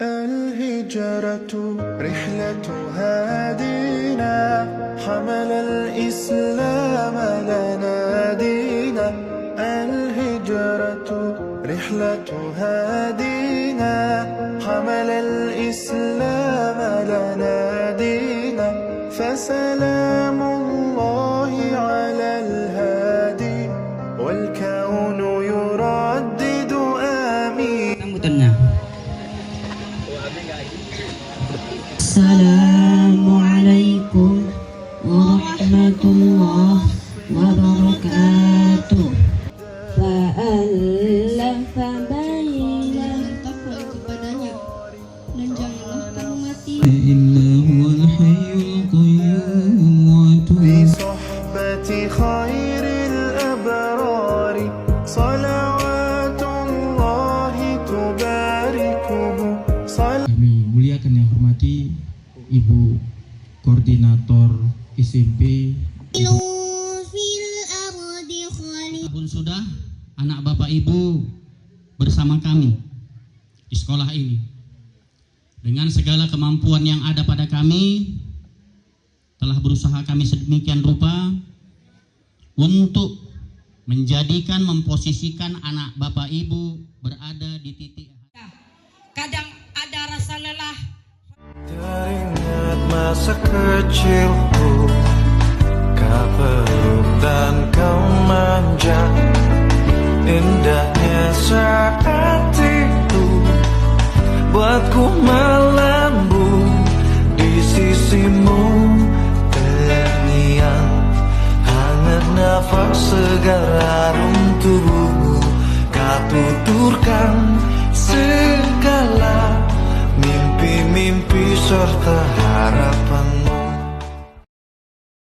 الهجرة رحلة هادينا حمل الإسلام لنا دينا الهجرة رحلة هادينا حمل الإسلام لنا دينا فسلام الله على الهادي والكون يردد آمين. Assalamualaikum warahmatullahi wabarakatuh. Fa'alafa baina takwa kepadanya dan janganlah kamu mati إلا هو الحي القيوم بصحبة خير الأبرار صلوات الله تباركه Kami muliakan yang hormati Ibu Koordinator SMP. Pun sudah anak bapak ibu bersama kami di sekolah ini dengan segala kemampuan yang ada pada kami telah berusaha kami sedemikian rupa untuk menjadikan memposisikan anak bapak ibu berada di titik. Kadang ada rasa lelah. Teringat masa kecilku, kau peluk dan kau manja, indahnya saat itu buatku melambung di sisimu. Terngiang hangat nafas segar harum tubuhmu, kau tuturkan segala mimpi-mimpi serta